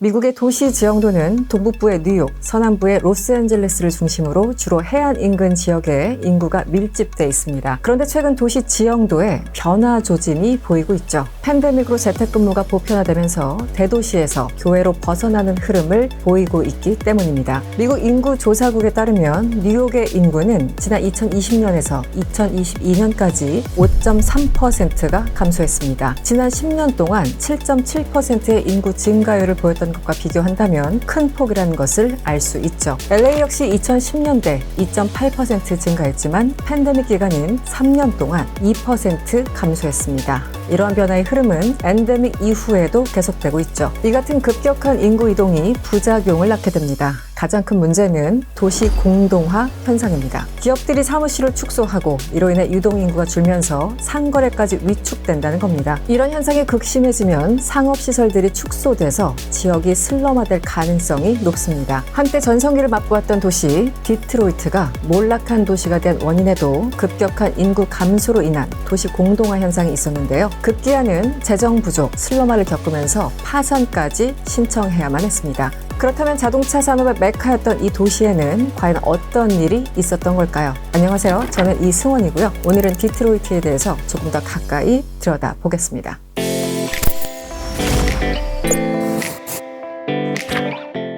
미국의 도시 지형도는 동북부의 뉴욕, 서남부의 로스앤젤레스를 중심으로 주로 해안 인근 지역에 인구가 밀집돼 있습니다. 그런데 최근 도시 지형도에 변화 조짐이 보이고 있죠. 팬데믹으로 재택근무가 보편화되면서 대도시에서 교외로 벗어나는 흐름을 보이고 있기 때문입니다. 미국 인구조사국에 따르면 뉴욕의 인구는 지난 2020년에서 2022년까지 5.3%가 감소했습니다. 지난 10년 동안 7.7%의 인구 증가율을 보였던 것과 비교한다면 큰 폭이라는 것을 알 수 있죠. LA 역시 2010년대 2.8% 증가했지만 팬데믹 기간인 3년 동안 2% 감소했습니다. 이러한 변화의 흐름은 엔데믹 이후에도 계속되고 있죠. 이 같은 급격한 인구 이동이 부작용을 낳게 됩니다. 가장 큰 문제는 도시 공동화 현상입니다. 기업들이 사무실을 축소하고 이로 인해 유동인구가 줄면서 상거래까지 위축된다는 겁니다. 이런 현상이 극심해지면 상업시설들이 축소돼서 지역이 슬럼화될 가능성이 높습니다. 한때 전성기를 맛보았던 도시 디트로이트가 몰락한 도시가 된 원인에도 급격한 인구 감소로 인한 도시 공동화 현상이 있었는데요. 급기야는 재정 부족, 슬럼화를 겪으면서 파산까지 신청해야만 했습니다. 그렇다면 자동차 산업의 메카였던 이 도시에는 과연 어떤 일이 있었던 걸까요? 안녕하세요. 저는 이승원이고요. 오늘은 디트로이트에 대해서 조금 더 가까이 들여다보겠습니다.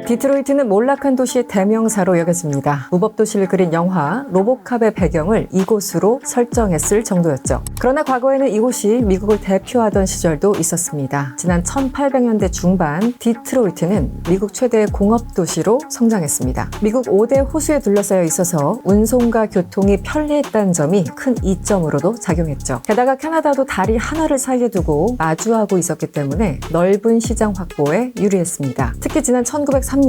디트로이트는 몰락한 도시의 대명사로 여겨집니다. 무법도시를 그린 영화 로보캅의 배경을 이곳으로 설정했을 정도였죠. 그러나 과거에는 이곳이 미국을 대표하던 시절도 있었습니다. 지난 1800년대 중반 디트로이트는 미국 최대의 공업도시로 성장했습니다. 미국 5대 호수에 둘러싸여 있어서 운송과 교통이 편리했다는 점이 큰 이점으로도 작용했죠. 게다가 캐나다도 다리 하나를 사이에 두고 마주하고 있었기 때문에 넓은 시장 확보에 유리했습니다. 특히 지난 1903년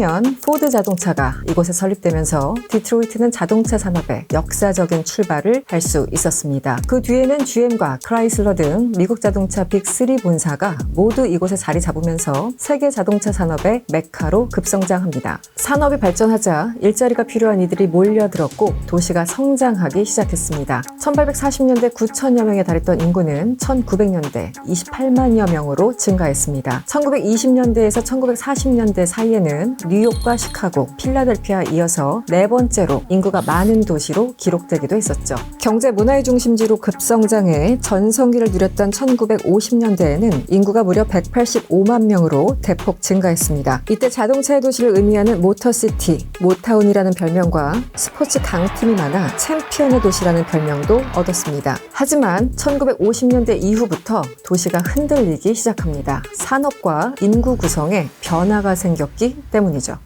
포드 자동차가 이곳에 설립되면서 디트로이트는 자동차 산업의 역사적인 출발을 할 수 있었습니다. 그 뒤에는 GM과 크라이슬러 등 미국 자동차 빅3 본사가 모두 이곳에 자리 잡으면서 세계 자동차 산업의 메카로 급성장합니다. 산업이 발전하자 일자리가 필요한 이들이 몰려들었고 도시가 성장하기 시작했습니다. 1840년대 9천여 명에 달했던 인구는 1900년대 28만여 명으로 증가했습니다. 1920년대에서 1940년대 사이에는 뉴욕과 시카고, 필라델피아에 이어서 네 번째로 인구가 많은 도시로 기록되기도 했었죠. 경제 문화의 중심지로 급성장해 전성기를 누렸던 1950년대에는 인구가 무려 185만 명으로 대폭 증가했습니다. 이때 자동차의 도시를 의미하는 모터시티, 모타운이라는 별명과 스포츠 강팀이 많아 챔피언의 도시라는 별명도 얻었습니다. 하지만 1950년대 이후부터 도시가 흔들리기 시작합니다. 산업과 인구 구성에 변화가 생겼기 때문이죠.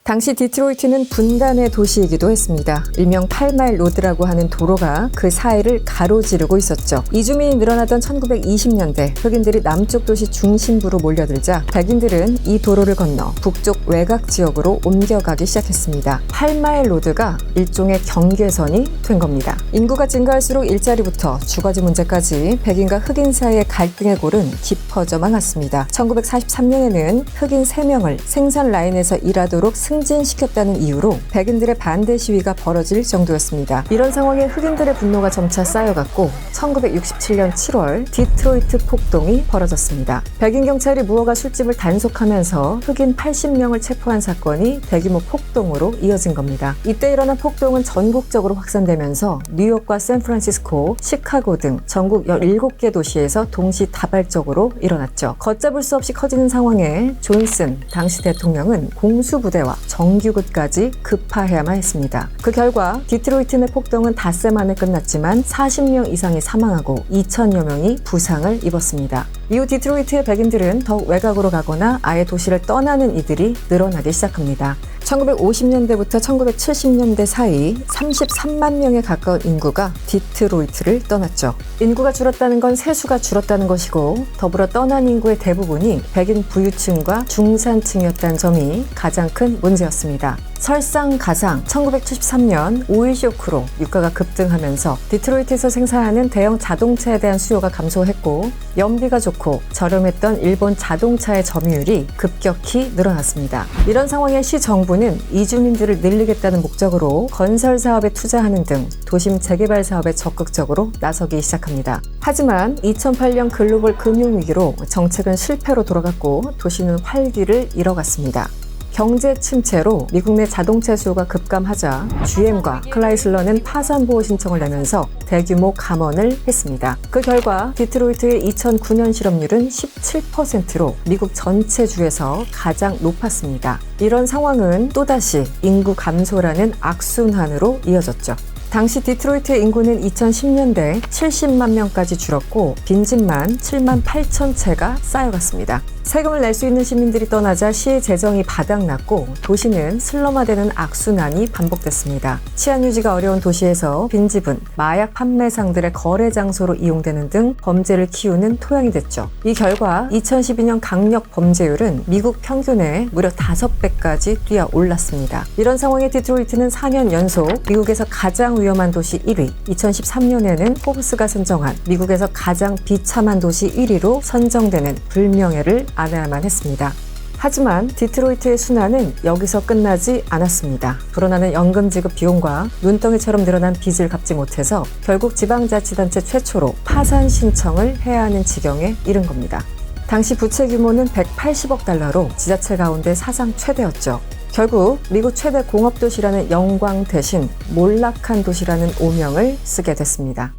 당시 디트로이트는 분단의 도시이기도 했습니다. 일명 8마일 로드라고 하는 도로가 그 사이를 가로지르고 있었죠. 이주민이 늘어나던 1920년대 흑인들이 남쪽 도시 중심부로 몰려들자 백인들은 이 도로를 건너 북쪽 외곽 지역으로 옮겨가기 시작했습니다. 8마일 로드가 일종의 경계선이 된 겁니다. 인구가 증가할수록 일자리부터 주거지 문제까지 백인과 흑인 사이의 갈등의 골은 깊어져만 갔습니다. 1943년에는 흑인 3명을 생산 라인에서 일하도록 승진시켰다는 이유로 백인들의 반대 시위가 벌어질 정도였습니다. 이런 상황에 흑인들의 분노가 점차 쌓여갔고 1967년 7월 디트로이트 폭동이 벌어졌습니다. 백인 경찰이 무허가 술집을 단속하면서 흑인 80명을 체포한 사건이 대규모 폭동으로 이어진 겁니다. 이때 일어난 폭동은 전국적으로 확산되면서 뉴욕과 샌프란시스코, 시카고 등 전국 17개 도시에서 동시다발적으로 일어났죠. 걷잡을 수 없이 커지는 상황에 존슨 당시 대통령은 공수부대와 정규군까지 급파해야만 했습니다. 그 결과 디트로이트 내 폭동은 닷새 만에 끝났지만 40명 이상이 사망하고 2천여 명이 부상을 입었습니다. 이후 디트로이트의 백인들은 더욱 외곽으로 가거나 아예 도시를 떠나는 이들이 늘어나기 시작합니다. 1950년대부터 1970년대 사이 33만 명에 가까운 인구가 디트로이트를 떠났죠. 인구가 줄었다는 건 세수가 줄었다는 것이고 더불어 떠난 인구의 대부분이 백인 부유층과 중산층이었다는 점이 가장 큰 문제였습니다. 설상가상 1973년 오일 쇼크로 유가가 급등하면서 디트로이트에서 생산하는 대형 자동차에 대한 수요가 감소했고 연비가 좋고 저렴했던 일본 자동차의 점유율이 급격히 늘어났습니다. 이런 상황에 시 정부 정부는 이주민들을 늘리겠다는 목적으로 건설 사업에 투자하는 등 도심 재개발 사업에 적극적으로 나서기 시작합니다. 하지만 2008년 글로벌 금융위기로 정책은 실패로 돌아갔고 도시는 활기를 잃어갔습니다. 경제 침체로 미국 내 자동차 수요가 급감하자 GM과 클라이슬러는 파산 보호 신청을 내면서 대규모 감원을 했습니다. 그 결과 디트로이트의 2009년 실업률은 17%로 미국 전체 주에서 가장 높았습니다. 이런 상황은 또다시 인구 감소라는 악순환으로 이어졌죠. 당시 디트로이트의 인구는 2010년대 70만 명까지 줄었고 빈집만 7만 8천 채가 쌓여갔습니다. 세금을 낼 수 있는 시민들이 떠나자 시의 재정이 바닥났고 도시는 슬럼화되는 악순환이 반복됐습니다. 치안 유지가 어려운 도시에서 빈집은 마약 판매상들의 거래 장소로 이용되는 등 범죄를 키우는 토양이 됐죠. 이 결과 2012년 강력 범죄율은 미국 평균의 무려 5배까지 뛰어 올랐습니다. 이런 상황에 디트로이트는 4년 연속 미국에서 가장 위험한 도시 1위, 2013년에는 포브스가 선정한 미국에서 가장 비참한 도시 1위로 선정되는 불명예를 안아야만 했습니다. 하지만 디트로이트의 순환은 여기서 끝나지 않았습니다. 불어나는 연금 지급 비용과 눈덩이처럼 늘어난 빚을 갚지 못해서 결국 지방자치단체 최초로 파산 신청을 해야 하는 지경에 이른 겁니다. 당시 부채 규모는 180억 달러로 지자체 가운데 사상 최대였죠. 결국 미국 최대 공업도시라는 영광 대신 몰락한 도시라는 오명을 쓰게 됐습니다.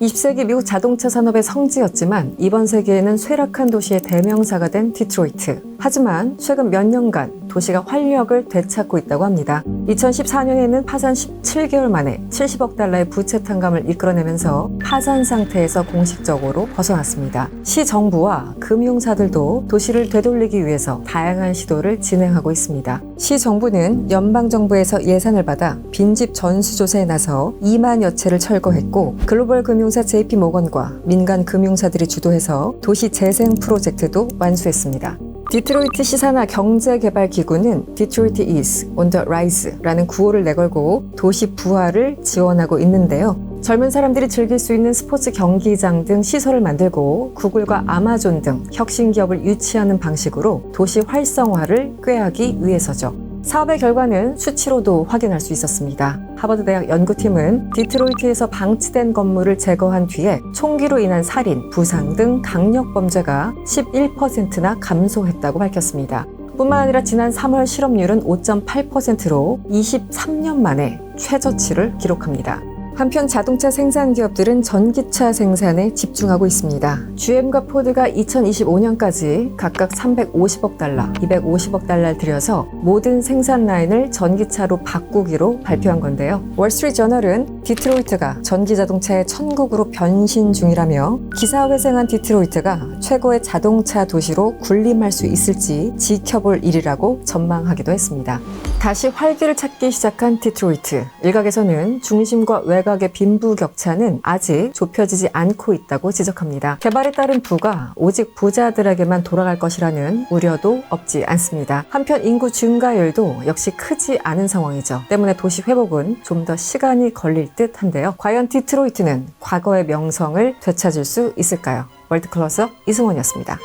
20세기 미국 자동차 산업의 성지였지만 이번 세기에는 쇠락한 도시의 대명사가 된 디트로이트. 하지만 최근 몇 년간 도시가 활력을 되찾고 있다고 합니다. 2014년에는 파산 17개월 만에 70억 달러의 부채 탕감을 이끌어내면서 파산 상태에서 공식적으로 벗어났습니다. 시 정부와 금융사들도 도시를 되돌리기 위해서 다양한 시도를 진행하고 있습니다. 시 정부는 연방정부에서 예산을 받아 빈집 전수조사에 나서 2만여 채를 철거했고 글로벌 금융사 JP모건과 민간 금융사들이 주도해서 도시 재생 프로젝트도 완수했습니다. 디트로이트 시사나 경제개발기구는 디트로이트 is on the rise라는 구호를 내걸고 도시 부활을 지원하고 있는데요. 젊은 사람들이 즐길 수 있는 스포츠 경기장 등 시설을 만들고 구글과 아마존 등 혁신 기업을 유치하는 방식으로 도시 활성화를 꾀하기 위해서죠. 사업의 결과는 수치로도 확인할 수 있었습니다. 하버드대학 연구팀은 디트로이트에서 방치된 건물을 제거한 뒤에 총기로 인한 살인, 부상 등 강력 범죄가 11%나 감소했다고 밝혔습니다. 뿐만 아니라 지난 3월 실업률은 5.8%로 23년 만에 최저치를 기록합니다. 한편 자동차 생산 기업들은 전기차 생산에 집중하고 있습니다. GM과 포드가 2025년까지 각각 350억 달러, 250억 달러를 들여서 모든 생산 라인을 전기차로 바꾸기로 발표한 건데요. 월스트리트저널은 디트로이트가 전기자동차의 천국으로 변신 중이라며 기사 회생한 디트로이트가 최고의 자동차 도시로 군림할 수 있을지 지켜볼 일이라고 전망하기도 했습니다. 다시 활기를 찾기 시작한 디트로이트. 일각에서는 중심과 외곽의 빈부격차는 아직 좁혀지지 않고 있다고 지적합니다. 개발에 따른 부가 오직 부자들에게만 돌아갈 것이라는 우려도 없지 않습니다. 한편 인구 증가율도 역시 크지 않은 상황이죠. 때문에 도시 회복은 좀 더 시간이 걸릴 듯 한데요. 과연 디트로이트는 과거의 명성을 되찾을 수 있을까요? 월드클로즈업 이승원이었습니다.